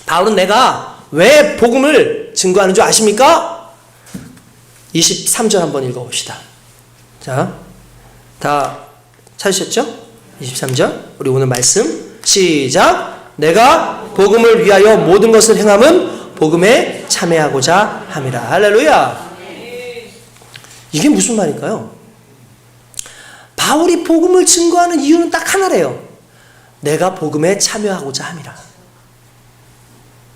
바울은 내가 왜 복음을 증거하는 줄 아십니까? 23절 한번 읽어봅시다. 자, 다 찾으셨죠? 23절 우리 오늘 말씀 시작. 내가 복음을 위하여 모든 것을 행함은 복음에 참여하고자 함이라. 할렐루야. 이게 무슨 말일까요? 바울이 복음을 증거하는 이유는 딱 하나래요. 내가 복음에 참여하고자 함이라.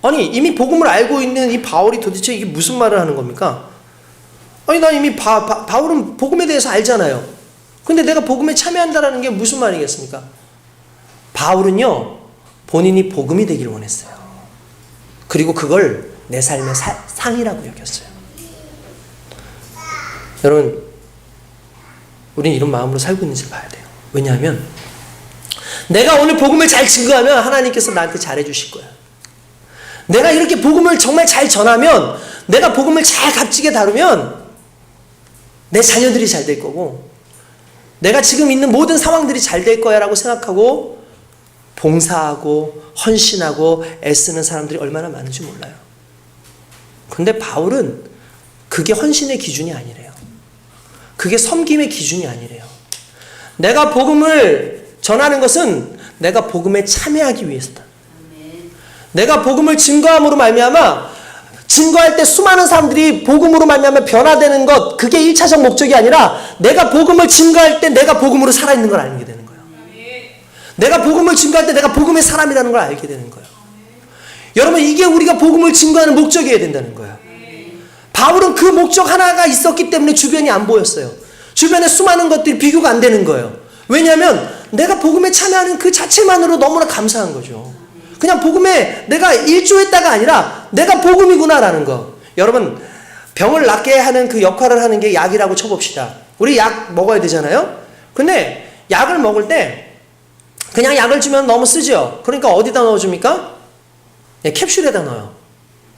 아니 이미 복음을 알고 있는 이 바울이 도대체 이게 무슨 말을 하는 겁니까? 아니 난 이미 바울은 복음에 대해서 알잖아요. 근데 내가 복음에 참여한다는 게 무슨 말이겠습니까? 바울은요 본인이 복음이 되기를 원했어요. 그리고 그걸 내 삶의 상이라고 여겼어요. 여러분 우리는 이런 마음으로 살고 있는지 봐야 돼요. 왜냐하면 내가 오늘 복음을 잘 증거하면 하나님께서 나한테 잘해 주실 거야. 내가 이렇게 복음을 정말 잘 전하면, 내가 복음을 잘 값지게 다루면 내 자녀들이 잘 될 거고 내가 지금 있는 모든 상황들이 잘 될 거야 라고 생각하고 봉사하고 헌신하고 애쓰는 사람들이 얼마나 많은지 몰라요. 그런데 바울은 그게 헌신의 기준이 아니래요. 그게 섬김의 기준이 아니래요. 내가 복음을 전하는 것은 내가 복음에 참여하기 위해서다. 내가 복음을 증거함으로 말미암아 증거할 때 수많은 사람들이 복음으로 말미암아 변화되는 것, 그게 1차적 목적이 아니라 내가 복음을 증거할 때 내가 복음으로 살아있는 걸 알게 되는 거예요. 내가 복음을 증거할 때 내가 복음의 사람이라는 걸 알게 되는 거예요. 여러분, 이게 우리가 복음을 증거하는 목적이어야 된다는 거예요. 바울은 그 목적 하나가 있었기 때문에 주변이 안 보였어요. 주변에 수많은 것들이 비교가 안 되는 거예요. 왜냐하면 내가 복음에 참여하는 그 자체만으로 너무나 감사한 거죠. 그냥 복음에 내가 일조했다가 아니라 내가 복음이구나라는 거. 여러분, 병을 낫게 하는 그 역할을 하는 게 약이라고 쳐봅시다. 우리 약 먹어야 되잖아요. 근데 약을 먹을 때 그냥 약을 주면 너무 쓰죠. 그러니까 어디다 넣어줍니까? 네, 캡슐에다 넣어요.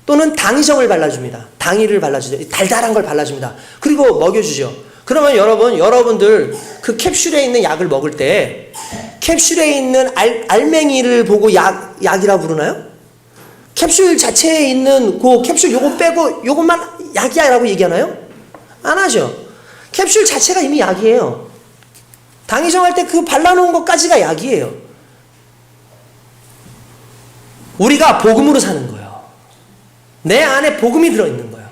또는 당의정을 발라줍니다. 당의를 발라주죠. 달달한 걸 발라줍니다. 그리고 먹여주죠. 그러면 여러분들 그 캡슐에 있는 약을 먹을 때 캡슐에 있는 알맹이를 보고 약이라고 부르나요? 캡슐 자체에 있는 그 캡슐 요거 빼고 요것만 약이야 라고 얘기하나요? 안 하죠. 캡슐 자체가 이미 약이에요. 당의정할 때 그 발라놓은 것까지가 약이에요. 우리가 복음으로 사는 거예요. 내 안에 복음이 들어있는 거예요.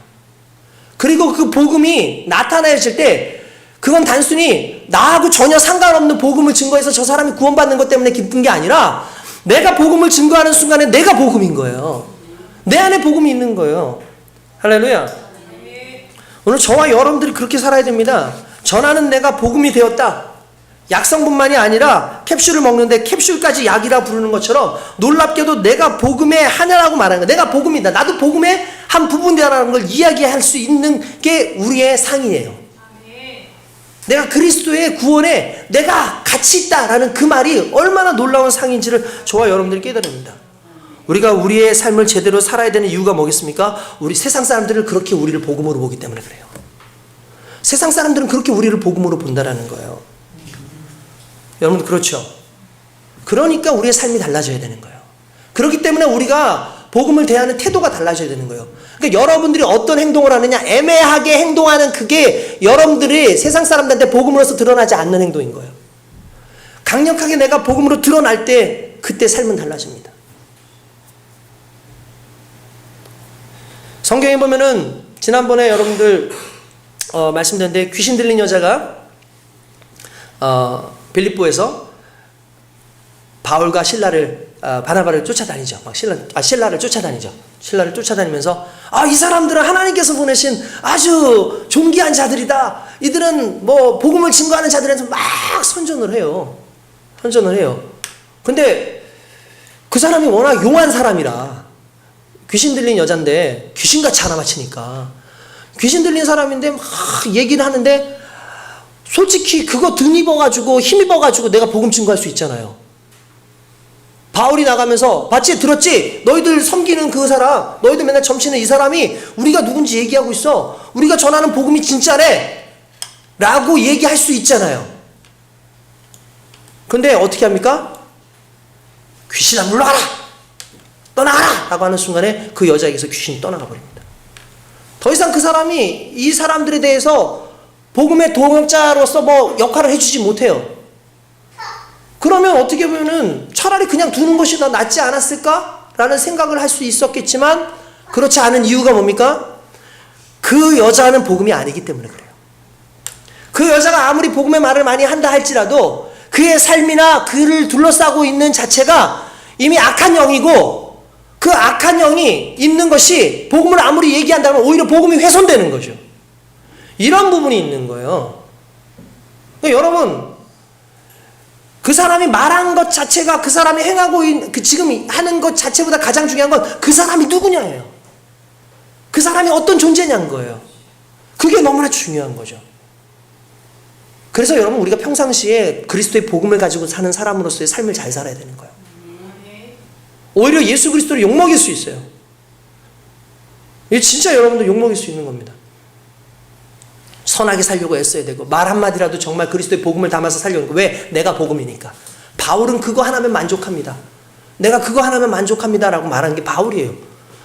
그리고 그 복음이 나타나질 때 그건 단순히 나하고 전혀 상관없는 복음을 증거해서 저 사람이 구원받는 것 때문에 기쁜 게 아니라 내가 복음을 증거하는 순간에 내가 복음인 거예요. 내 안에 복음이 있는 거예요. 할렐루야. 오늘 저와 여러분들이 그렇게 살아야 됩니다. 전하는 내가 복음이 되었다. 약성분만이 아니라 캡슐을 먹는데 캡슐까지 약이라 부르는 것처럼 놀랍게도 내가 복음의 하나라고 말하는 거예요. 내가 복음이다. 나도 복음의 한 부분이라는 걸 이야기할 수 있는 게 우리의 상이에요. 내가 그리스도의 구원에 내가 같이 있다라는 그 말이 얼마나 놀라운 상인지를 저와 여러분들이 깨달습니다. 우리가 우리의 삶을 제대로 살아야 되는 이유가 뭐겠습니까? 우리 세상 사람들은 그렇게 우리를 복음으로 보기 때문에 그래요. 세상 사람들은 그렇게 우리를 복음으로 본다라는 거예요. 여러분, 그렇죠? 그러니까 우리의 삶이 달라져야 되는 거예요. 그렇기 때문에 우리가 복음을 대하는 태도가 달라져야 되는 거예요. 그러니까 여러분들이 어떤 행동을 하느냐, 애매하게 행동하는 그게 여러분들이 세상 사람들한테 복음으로서 드러나지 않는 행동인 거예요. 강력하게 내가 복음으로 드러날 때 그때 삶은 달라집니다. 성경에 보면은 지난번에 여러분들 말씀드렸는데 귀신 들린 여자가 빌립보에서 바울과 신라를 바나바를 쫓아다니죠. 막 신라를 쫓아다니죠. 신라를 쫓아다니면서 이 사람들은 하나님께서 보내신 아주 존귀한 자들이다. 이들은 뭐 복음을 증거하는 자들한테 막 선전을 해요. 근데 그 사람이 워낙 용한 사람이라 귀신 들린 여잔데 귀신같이 알아맞히니까 귀신 들린 사람인데 막 얘기를 하는데 솔직히 그거 등입어가지고 힘입어가지고 내가 복음 증거할 수 있잖아요. 바울이 나가면서 봤지? 들었지? 너희들 섬기는 그 사람, 너희들 맨날 점치는 이 사람이 우리가 누군지 얘기하고 있어. 우리가 전하는 복음이 진짜래 라고 얘기할 수 있잖아요. 근데 어떻게 합니까? 귀신아 물러가라, 떠나가라 라고 하는 순간에 그 여자에게서 귀신이 떠나가 버립니다. 더 이상 그 사람이 이 사람들에 대해서 복음의 동역자로서 뭐 역할을 해주지 못해요. 그러면 어떻게 보면은 차라리 그냥 두는 것이 더 낫지 않았을까? 라는 생각을 할 수 있었겠지만 그렇지 않은 이유가 뭡니까? 그 여자는 복음이 아니기 때문에 그래요. 그 여자가 아무리 복음의 말을 많이 한다 할지라도 그의 삶이나 그를 둘러싸고 있는 자체가 이미 악한 영이고 그 악한 영이 있는 것이 복음을 아무리 얘기한다면 오히려 복음이 훼손되는 거죠. 이런 부분이 있는 거예요. 그러니까 여러분, 그 사람이 말한 것 자체가 그 사람이 행하고 있는 그 지금 하는 것 자체보다 가장 중요한 건 그 사람이 누구냐예요. 그 사람이 어떤 존재냐는 거예요. 그게 너무나 중요한 거죠. 그래서 여러분, 우리가 평상시에 그리스도의 복음을 가지고 사는 사람으로서의 삶을 잘 살아야 되는 거예요. 오히려 예수 그리스도를 욕먹일 수 있어요. 이게 진짜 여러분들 욕먹일 수 있는 겁니다. 선하게 살려고 애써야 되고 말 한마디라도 정말 그리스도의 복음을 담아서 살려는 거. 왜? 내가 복음이니까. 바울은 그거 하나면 만족합니다. 내가 그거 하나면 만족합니다 라고 말하는 게 바울이에요.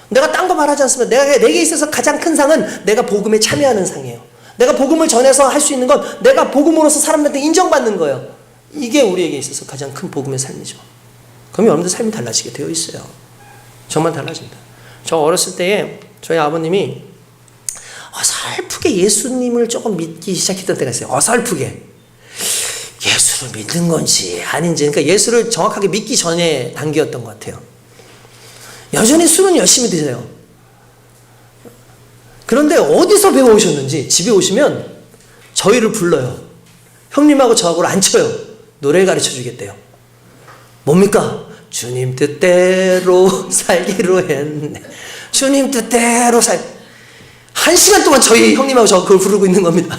내가 딴 거 말하지 않습니다. 내게 있어서 가장 큰 상은 내가 복음에 참여하는 상이에요. 내가 복음을 전해서 할 수 있는 건 내가 복음으로서 사람들한테 인정받는 거예요. 이게 우리에게 있어서 가장 큰 복음의 삶이죠. 그럼 여러분들 삶이 달라지게 되어 있어요. 정말 달라집니다. 저 어렸을 때에 저희 아버님이 어설프게 예수님을 조금 믿기 시작했던 때가 있어요. 어설프게. 예수를 믿는 건지 아닌지. 그러니까 예수를 정확하게 믿기 전에 단계였던 것 같아요. 여전히 술은 열심히 드세요. 그런데 어디서 배워오셨는지 집에 오시면 저희를 불러요. 형님하고 저하고 앉혀요. 노래 가르쳐 주겠대요. 뭡니까? 주님 뜻대로 살기로 했네. 주님 뜻대로 1시간 동안 저희 형님하고 저 그걸 부르고 있는 겁니다.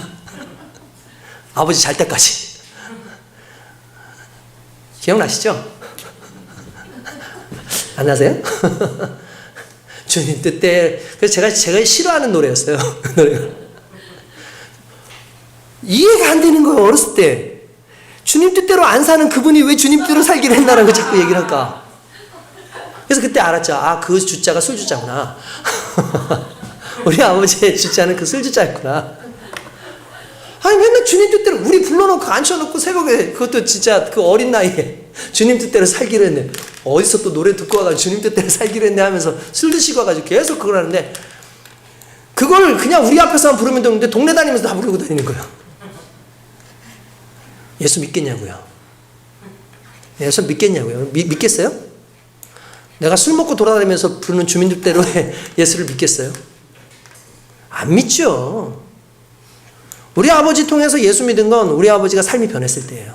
아버지 잘 때까지. 기억나시죠? 안 나세요? 주님 뜻대로. 그래서 제가 싫어하는 노래였어요. 노래가. 이해가 안 되는 거예요, 어렸을 때. 주님 뜻대로 안 사는 그분이 왜 주님 뜻대로 살기를 했나라는 거 자꾸 얘기를 할까. 그래서 그때 알았죠. 아, 그 주자가 술 주자구나. 우리 아버지의 주자는 그 술 주자였구나. 아니, 맨날 주님 뜻대로 우리 불러놓고 앉혀놓고 새벽에, 그것도 진짜 그 어린 나이에 주님 뜻대로 살기로 했네. 어디서 또 노래 듣고 와가지고 주님 뜻대로 살기로 했네 하면서 술 드시고 와가지고 계속 그걸 하는데, 그걸 그냥 우리 앞에서만 부르면 되는데 동네 다니면서 다 부르고 다니는 거예요. 예수 믿겠냐고요? 예수 믿겠냐고요? 믿겠어요? 내가 술 먹고 돌아다니면서 부르는 주민들대로의 예수를 믿겠어요? 안 믿죠. 우리 아버지 통해서 예수 믿은 건 우리 아버지가 삶이 변했을 때예요.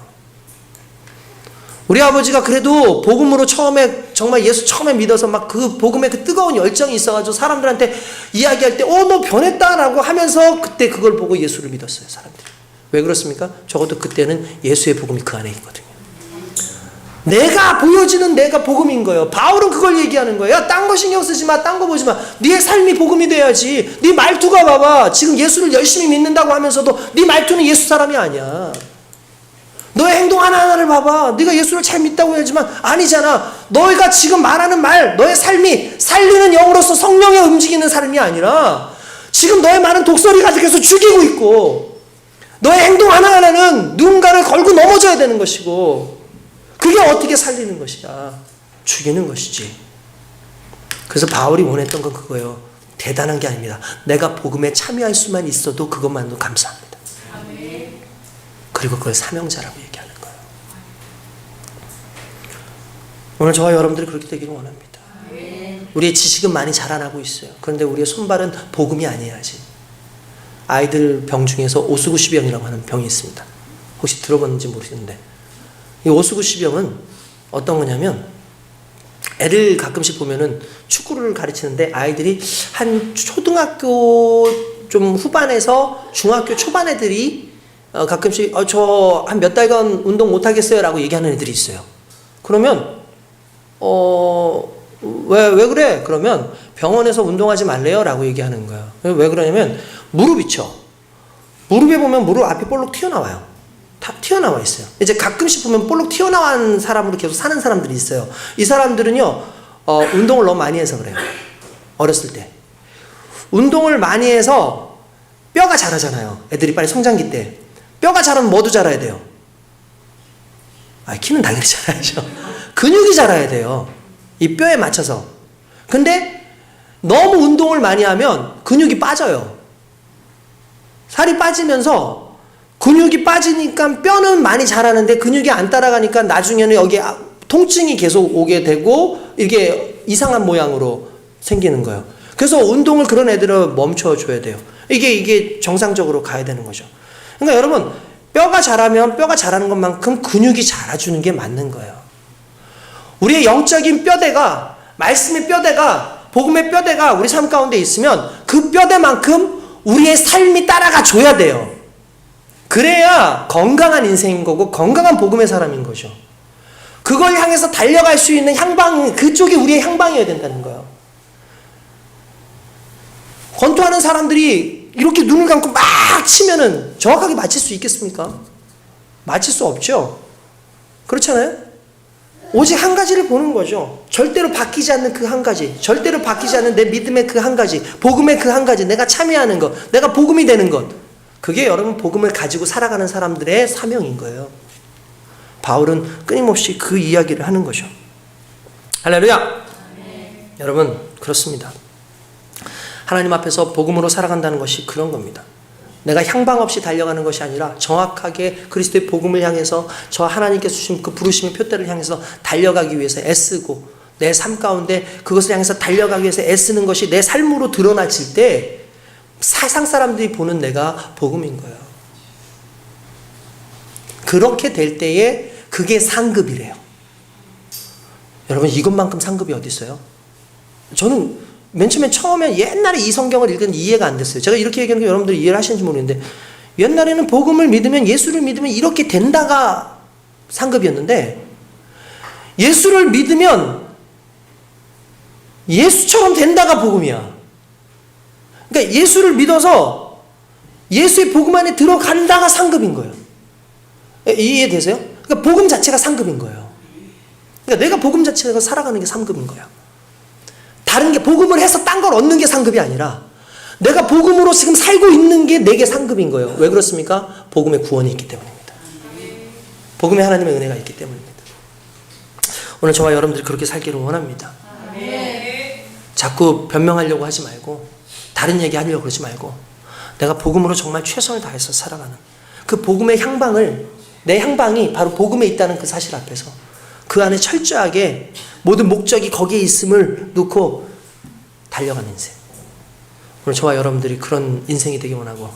우리 아버지가 그래도 복음으로 처음에 정말 예수 처음에 믿어서 막 그 복음에 그 뜨거운 열정이 있어가지고 사람들한테 이야기할 때 너 변했다라고 하면서 그때 그걸 보고 예수를 믿었어요, 사람들이. 왜 그렇습니까? 적어도 그때는 예수의 복음이 그 안에 있거든요. 내가 보여지는 내가 복음인 거예요. 바울은 그걸 얘기하는 거예요. 야, 딴 거 신경 쓰지 마. 딴 거 보지 마. 네 삶이 복음이 돼야지. 네 말투가 봐봐. 지금 예수를 열심히 믿는다고 하면서도 네 말투는 예수 사람이 아니야. 너의 행동 하나하나를 봐봐. 네가 예수를 잘 믿다고 하지만 아니잖아. 너희가 지금 말하는 말, 너의 삶이 살리는 영으로서 성령에 움직이는 삶이 아니라 지금 너의 말은 독설이 가득해서 죽이고 있고, 너의 행동 하나하나는 누군가를 걸고 넘어져야 되는 것이고, 그게 어떻게 살리는 것이야? 죽이는 것이지. 그래서 바울이 원했던 건 그거예요. 대단한 게 아닙니다. 내가 복음에 참여할 수만 있어도 그것만도 감사합니다. 그리고 그걸 사명자라고 얘기하는 거예요. 오늘 저와 여러분들이 그렇게 되기를 원합니다. 우리의 지식은 많이 자라나고 있어요. 그런데 우리의 손발은 복음이 아니어야지. 아이들 병 중에서 오스구시병이라고 하는 병이 있습니다. 혹시 들어봤는지 모르겠는데, 이 오스구시병은 어떤 거냐면, 애를 가끔씩 보면은 축구를 가르치는데 아이들이 한 초등학교 좀 후반에서 중학교 초반 애들이 가끔씩 저 한 몇 달간 운동 못 하겠어요 라고 얘기하는 애들이 있어요. 그러면 왜 그래? 그러면 병원에서 운동하지 말래요 라고 얘기하는 거예요. 왜 그러냐면 무릎이 쳐. 무릎에 보면 무릎 앞이 볼록 튀어나와요. 다 튀어나와 있어요. 이제 가끔씩 보면 볼록 튀어나온 사람으로 계속 사는 사람들이 있어요. 이 사람들은요, 운동을 너무 많이 해서 그래요. 어렸을 때. 운동을 많이 해서 뼈가 자라잖아요. 애들이 빨리 성장기 때. 뼈가 자라면 뭐도 자라야 돼요? 키는 당연히 자라야죠. 근육이 자라야 돼요. 이 뼈에 맞춰서. 근데 너무 운동을 많이 하면 근육이 빠져요. 살이 빠지면서 근육이 빠지니까 뼈는 많이 자라는데 근육이 안 따라가니까 나중에는 여기 통증이 계속 오게 되고 이게 이상한 모양으로 생기는 거예요. 그래서 운동을 그런 애들은 멈춰줘야 돼요. 이게 정상적으로 가야 되는 거죠. 그러니까 여러분, 뼈가 자라면 뼈가 자라는 것만큼 근육이 자라주는 게 맞는 거예요. 우리의 영적인 뼈대가, 말씀의 뼈대가, 복음의 뼈대가 우리 삶 가운데 있으면 그 뼈대만큼 우리의 삶이 따라가 줘야 돼요. 그래야 건강한 인생인 거고 건강한 복음의 사람인 거죠. 그걸 향해서 달려갈 수 있는 향방, 그쪽이 우리의 향방이어야 된다는 거예요. 권투하는 사람들이 이렇게 눈을 감고 막 치면은 정확하게 맞힐 수 있겠습니까? 맞힐 수 없죠. 그렇잖아요? 오직 한 가지를 보는 거죠. 절대로 바뀌지 않는 그 한 가지, 절대로 바뀌지 않는 내 믿음의 그 한 가지, 복음의 그 한 가지, 내가 참여하는 것, 내가 복음이 되는 것, 그게 여러분 복음을 가지고 살아가는 사람들의 사명인 거예요. 바울은 끊임없이 그 이야기를 하는 거죠. 할렐루야. 여러분, 그렇습니다. 하나님 앞에서 복음으로 살아간다는 것이 그런 겁니다. 내가 향방 없이 달려가는 것이 아니라 정확하게 그리스도의 복음을 향해서 저 하나님께서 주신 그 부르심의 표대를 향해서 달려가기 위해서 애쓰고 내 삶 가운데 그것을 향해서 달려가기 위해서 애쓰는 것이 내 삶으로 드러나질 때 세상 사람들이 보는 내가 복음인 거예요. 그렇게 될 때에 그게 상급이래요. 여러분, 이것만큼 상급이 어디 있어요? 저는 맨 처음에 옛날에 이 성경을 읽은 이해가 안 됐어요. 제가 이렇게 얘기하는 게 여러분들이 이해를 하시는지 모르겠는데, 옛날에는 복음을 믿으면, 예수를 믿으면 이렇게 된다가 상급이었는데, 예수를 믿으면 예수처럼 된다가 복음이야. 그러니까 예수를 믿어서 예수의 복음 안에 들어간다가 상급인 거예요. 이해되세요? 그러니까 복음 자체가 상급인 거예요. 그러니까 내가 복음 자체가 살아가는 게 상급인 거야. 다른 게 복음을 해서 딴 걸 얻는 게 상급이 아니라 내가 복음으로 지금 살고 있는 게 내게 상급인 거예요. 왜 그렇습니까? 복음의 구원이 있기 때문입니다. 복음의 하나님의 은혜가 있기 때문입니다. 오늘 저와 여러분들이 그렇게 살기를 원합니다. 자꾸 변명하려고 하지 말고 다른 얘기 하려고 그러지 말고 내가 복음으로 정말 최선을 다해서 살아가는 그 복음의 향방을, 내 향방이 바로 복음에 있다는 그 사실 앞에서 그 안에 철저하게 모든 목적이 거기에 있음을 놓고 달려가는 인생. 오늘 저와 여러분들이 그런 인생이 되기 원하고,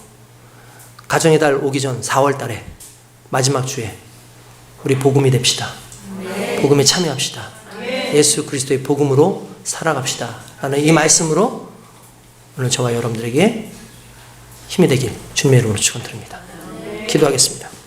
가정의 달 오기 전 4월 달에 마지막 주에 우리 복음이 됩시다. 복음에 참여합시다. 예수 그리스도의 복음으로 살아갑시다 라는 이 말씀으로 오늘 저와 여러분들에게 힘이 되길 주님의 이름으로 축원드립니다. 기도하겠습니다.